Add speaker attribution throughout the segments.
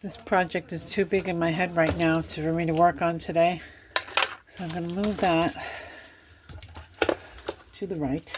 Speaker 1: This project is too big in my head right now for me to work on today. So I'm going to move that to the right.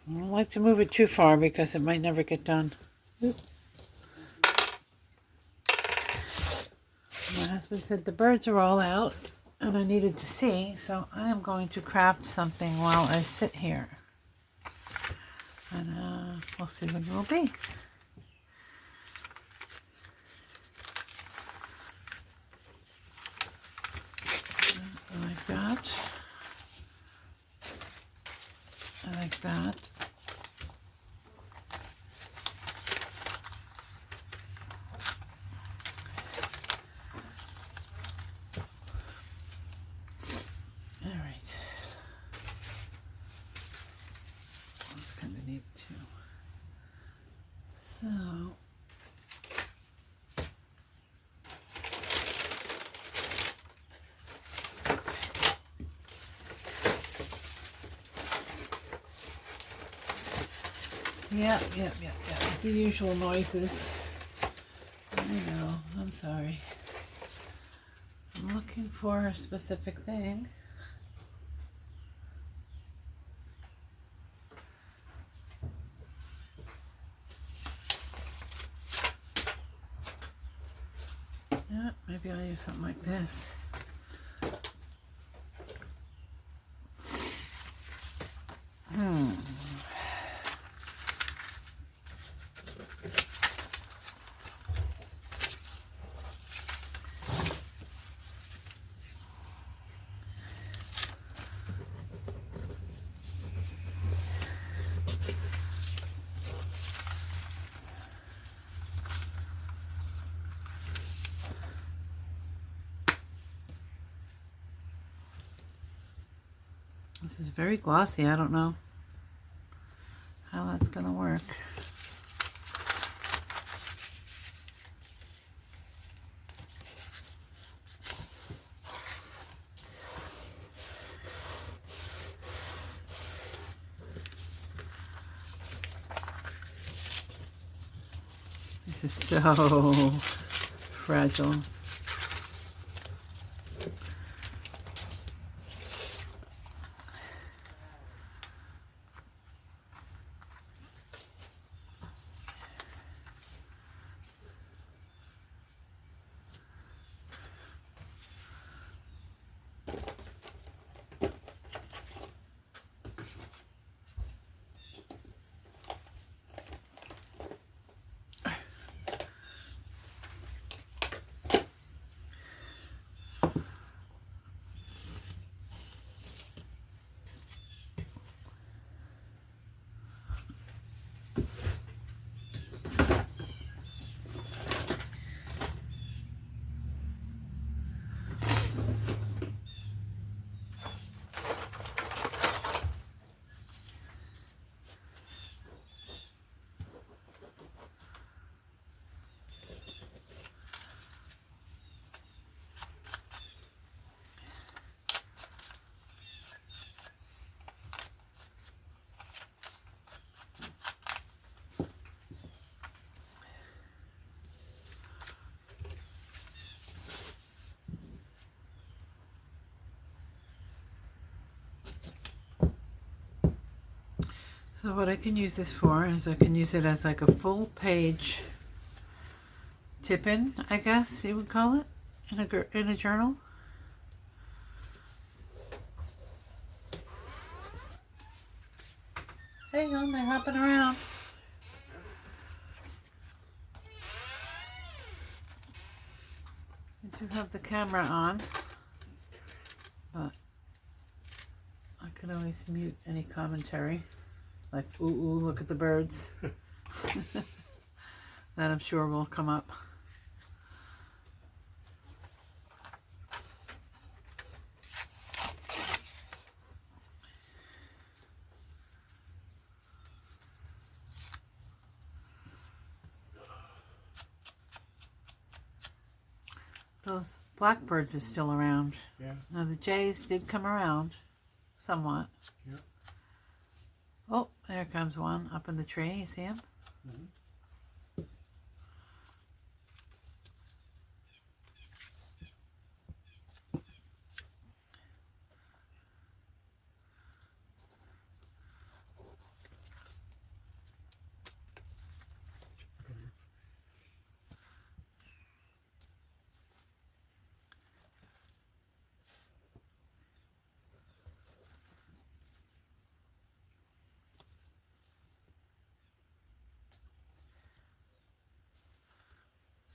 Speaker 1: I don't like to move it too far because it might never get done. Oop. My husband said the birds are all out and I needed to see, so I am going to craft something while I sit here. And we'll see what it will be. Like that. Like that. All right. That's kind of neat too. So. Yep. The usual noises. I know, I'm sorry. I'm looking for a specific thing. Yeah, maybe I'll use something like this. This is very glossy. I don't know how that's going to work. This is so fragile. So what I can use this for is I can use it as like a full page tip-in, I guess you would call it, in a journal. Hang on, they're hopping around. I do have the camera on, but I can always mute any commentary. Like, ooh, look at the birds. That I'm sure will come up. Those blackbirds is still around.
Speaker 2: Yeah.
Speaker 1: Now the jays did come around, somewhat.
Speaker 2: Yeah.
Speaker 1: Oh, there comes one up in the tree. You see him?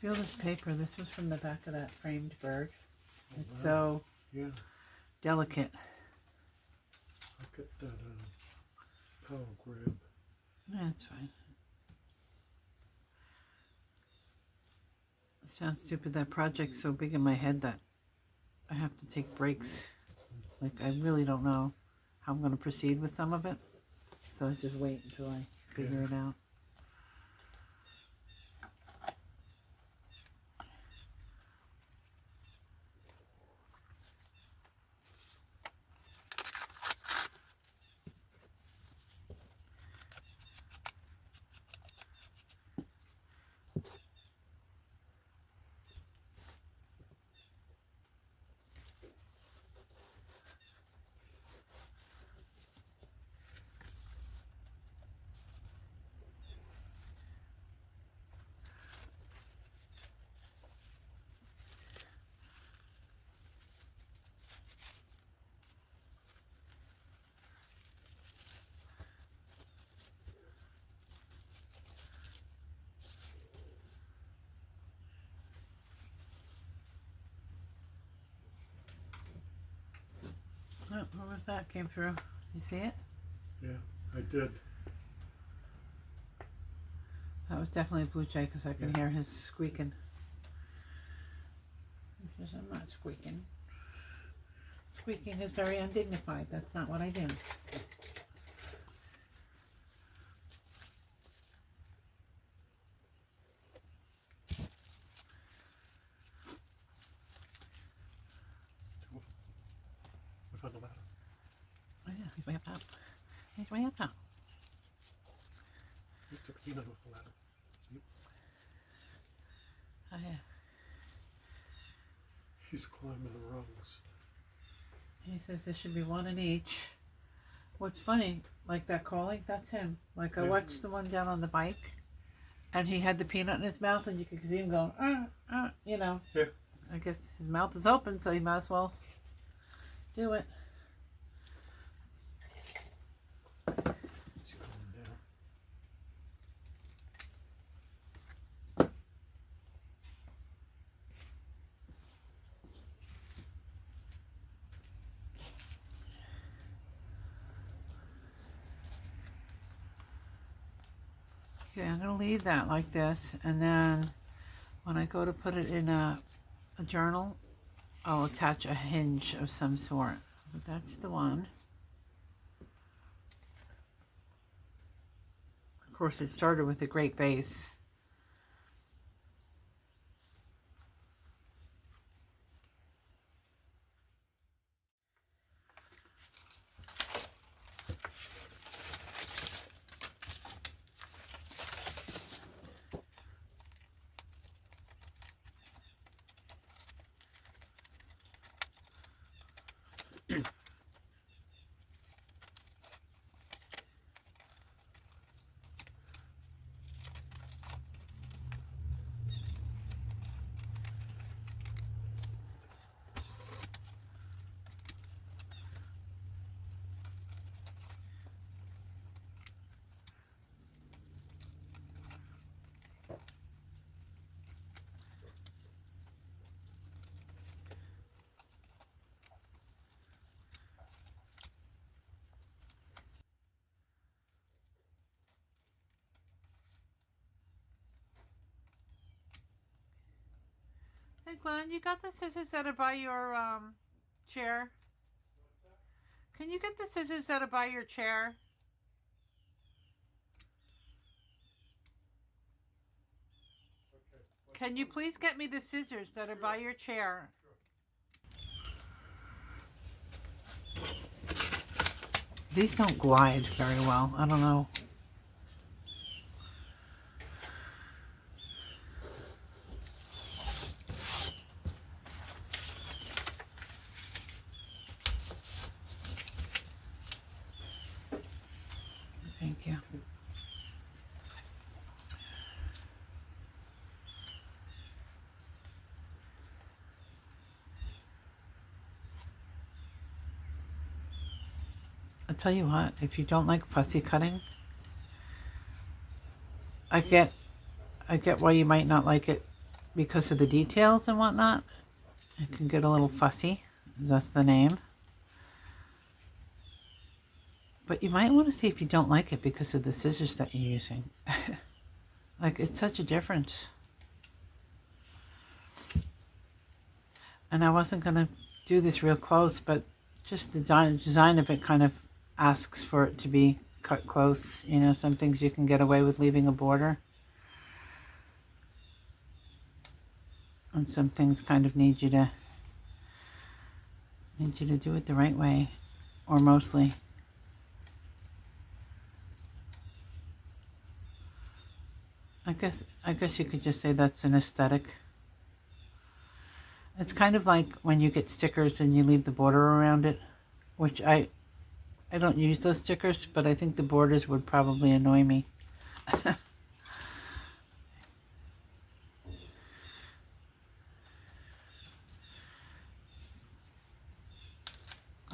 Speaker 1: Feel this paper. This was from the back of that framed bird. It's so delicate.
Speaker 2: I'll get that power grab.
Speaker 1: That's fine. It sounds stupid. That project's so big in my head that I have to take breaks. Like, I really don't know how I'm going to proceed with some of it. So I just wait until I figure it out. Oh, what was that? Came through. You see it?
Speaker 2: Yeah, I did.
Speaker 1: That was definitely a blue jay because I can hear his squeaking. He says, I'm not squeaking. Squeaking is very undignified. That's not what I do.
Speaker 2: Look on the ladder.
Speaker 1: Oh yeah, he's way up top. He's way up top.
Speaker 2: He took a peanut off the ladder. See?
Speaker 1: Oh yeah.
Speaker 2: He's climbing the rungs.
Speaker 1: He says there should be one in each. What's funny, like that calling, that's him. Like I watched the one down on the bike, and he had the peanut in his mouth, and you could see him going, you know.
Speaker 2: Yeah.
Speaker 1: I guess his mouth is open, so he might as well do it.
Speaker 2: He's calming down.
Speaker 1: Okay, I'm going to leave that like this, and then when I go to put it in a journal, I'll attach a hinge of some sort. But that's the one. Of course, it started with a great base. Hey Glenn, you got the scissors that are by your chair? Can you get the scissors that are by your chair? Can you please get me the scissors that are by your chair? These don't glide very well. I don't know. Thank you. I'll tell you what, if you don't like fussy cutting, I get why you might not like it because of the details and whatnot, it can get a little fussy. That's the name. But you might want to see if you don't like it because of the scissors that you're using. Like, it's such a difference. And I wasn't going to do this real close, but just the design of it kind of asks for it to be cut close. You know, some things you can get away with leaving a border. And some things kind of need you to do it the right way, or mostly. I guess you could just say that's an aesthetic. It's kind of like when you get stickers and you leave the border around it, which I don't use those stickers, but I think the borders would probably annoy me.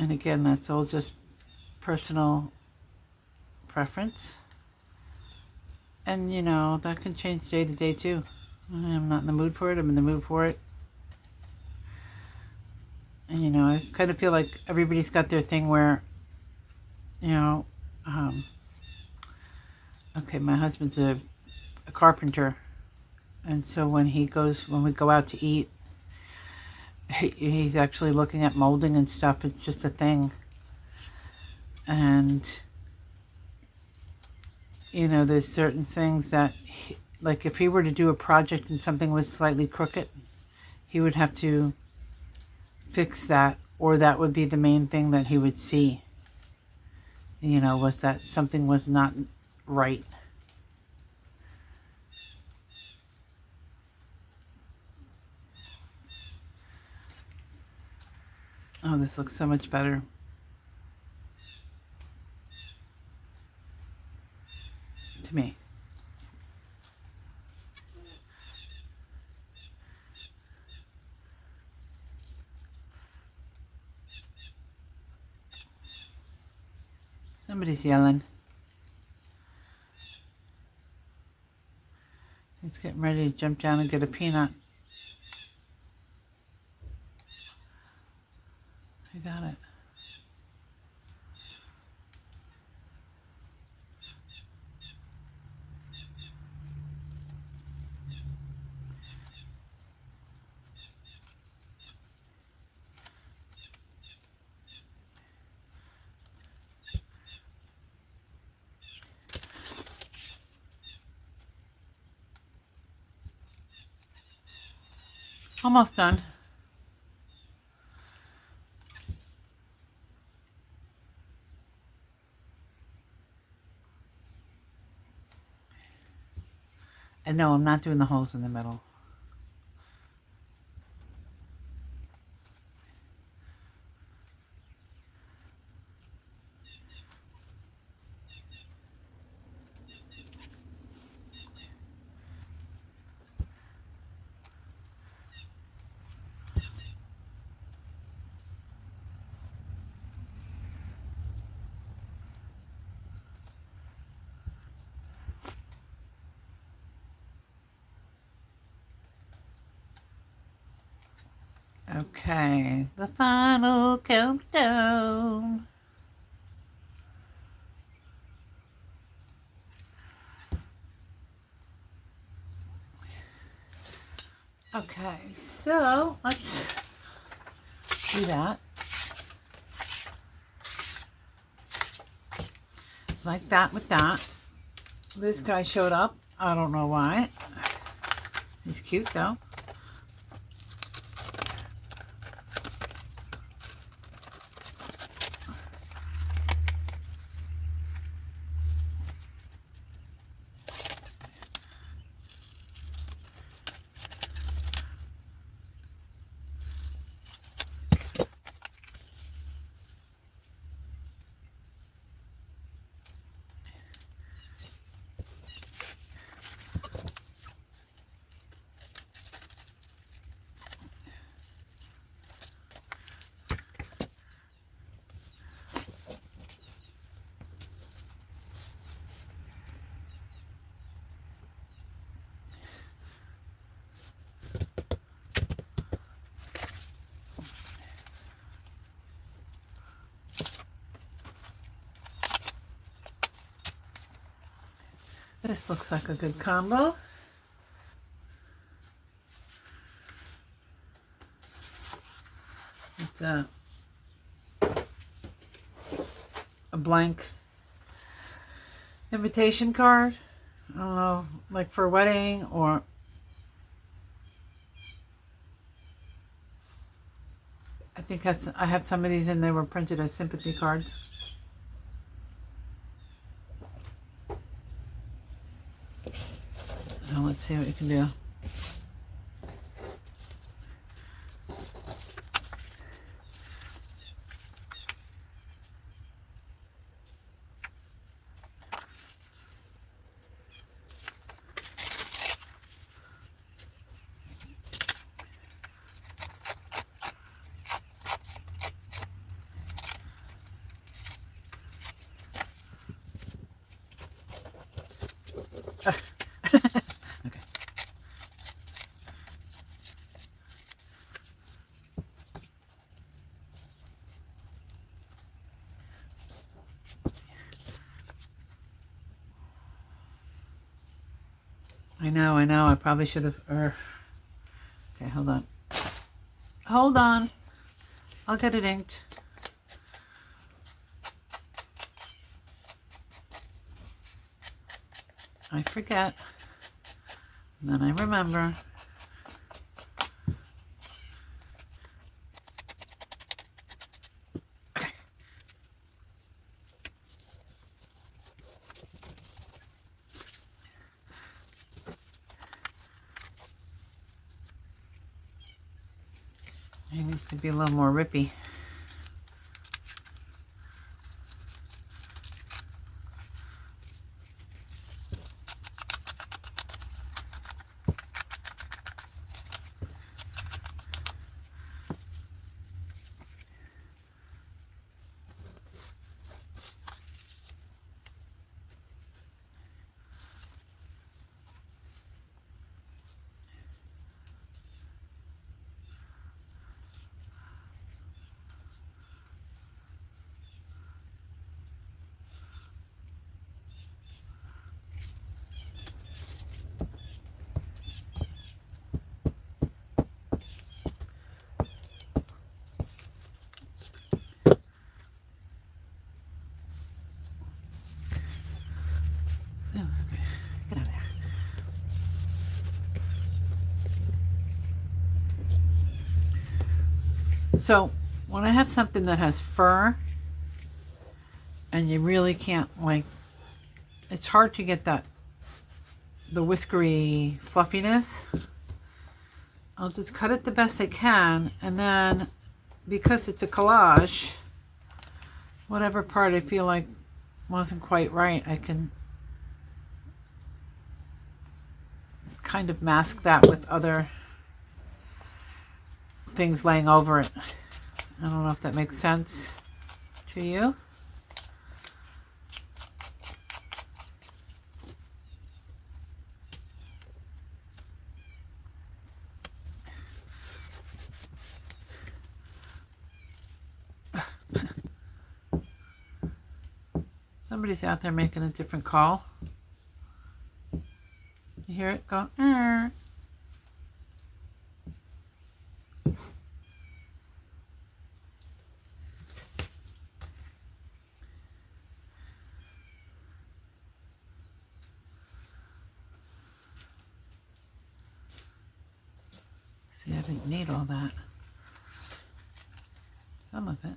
Speaker 1: And again, that's all just personal preference. And, you know, that can change day to day too. I'm not in the mood for it. I'm in the mood for it. And, you know, I kind of feel like everybody's got their thing where, you know, okay, my husband's a carpenter. And so when we go out to eat, he's actually looking at molding and stuff. It's just a thing. And, you know, there's certain things that, like if he were to do a project and something was slightly crooked, he would have to fix that, or that would be the main thing that he would see, you know, was that something was not right. Oh, this looks so much better. To me. Somebody's yelling. He's getting ready to jump down and get a peanut. I got it. Almost done. And no, I'm not doing the holes in the middle. Okay, the final countdown. Okay, so let's do that. Like that with that. This guy showed up. I don't know why. He's cute though. This looks like a good combo. It's a blank invitation card. I don't know, like for a wedding, or I think I had some of these and they were printed as sympathy cards. Now let's see what you can do. Okay. I know. I probably should have. Okay, hold on. Hold on. I'll get it inked. I forget. And then I remember. It needs to be a little more rippy. Oh, okay. Get out of there. So when I have something that has fur and you really can't, like, it's hard to get the whiskery fluffiness, I'll just cut it the best I can, and then because it's a collage, whatever part I feel like wasn't quite right, I can kind of mask that with other things laying over it. I don't know if that makes sense to you. Somebody's out there making a different call. You hear it go? See, I didn't need all that. Some of it.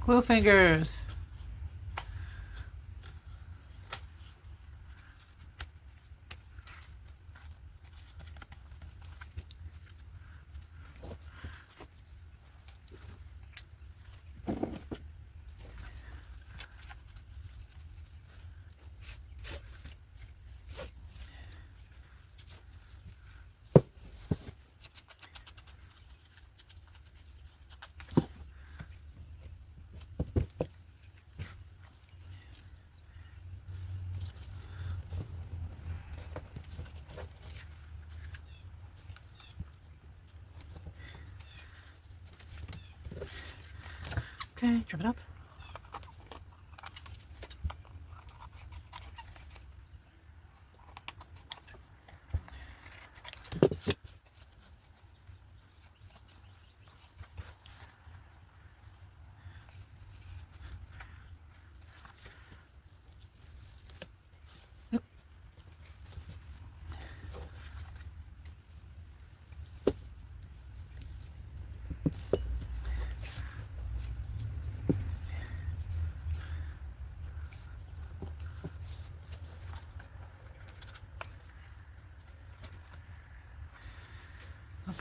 Speaker 1: Glue fingers. Okay, trim it up. Yep.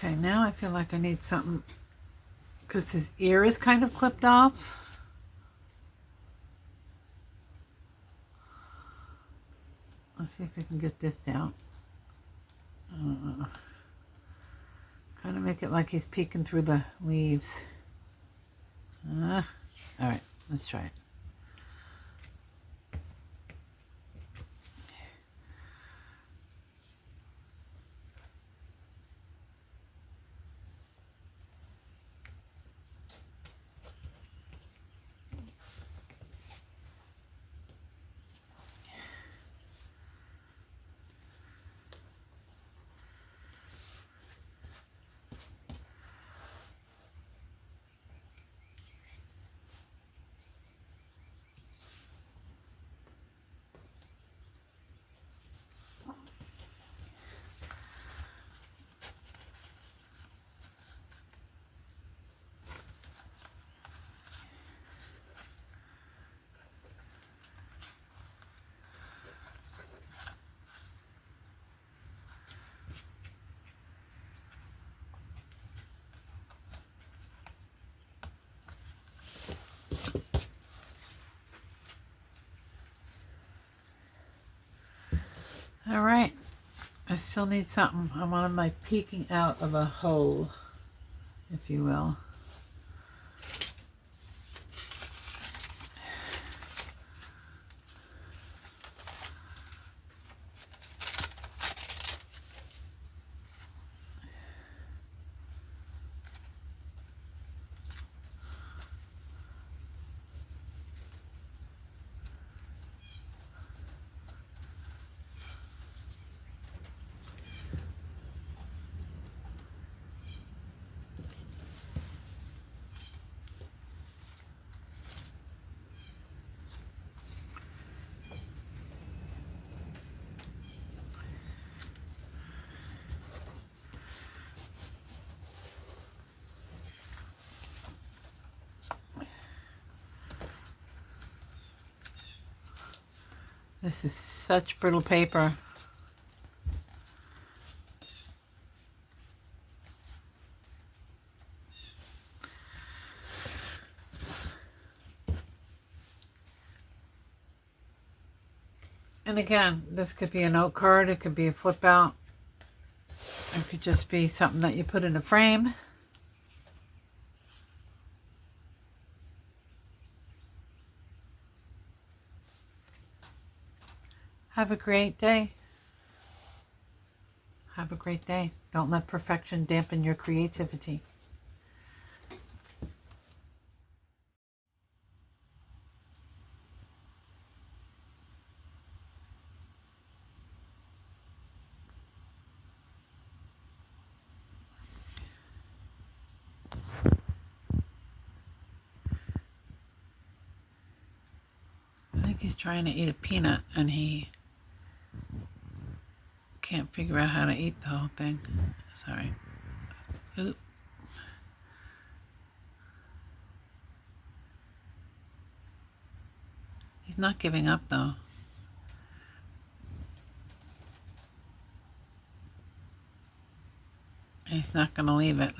Speaker 1: Okay, now I feel like I need something because his ear is kind of clipped off. Let's see if we can get this down. Kind of make it like he's peeking through the leaves. All right, let's try it. All right, I still need something. I want him like peeking out of a hole, if you will. This is such brittle paper. And again, this could be a note card, it could be a flip out, it could just be something that you put in a frame. Have a great day. Have a great day. Don't let perfection dampen your creativity. I think he's trying to eat a peanut and he can't figure out how to eat the whole thing. Sorry. Oop. He's not giving up though. He's not going to leave it.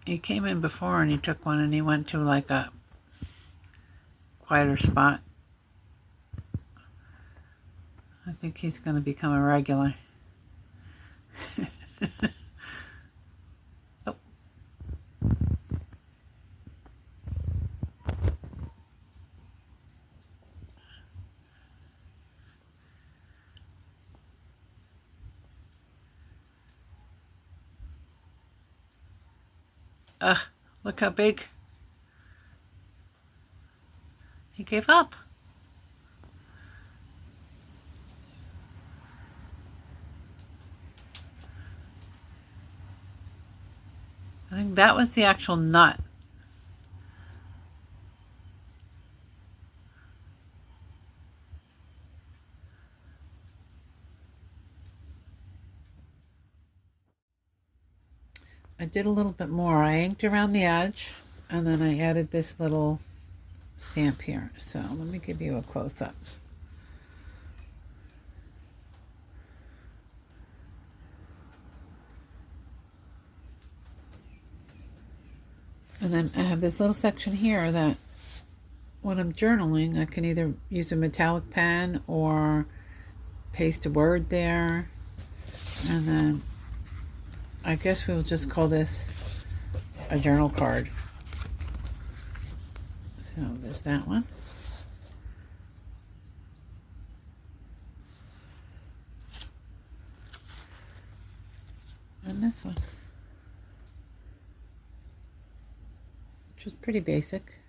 Speaker 1: He came in before and he took one and he went to like a quieter spot. I think he's going to become a regular. Oh. Look how big. He gave up. I think that was the actual nut. I did a little bit more. I inked around the edge, and then I added this little stamp here. So let me give you a close-up. And then I have this little section here that when I'm journaling, I can either use a metallic pen or paste a word there. And then I guess we'll just call this a journal card. So there's that one. And this one, which was pretty basic.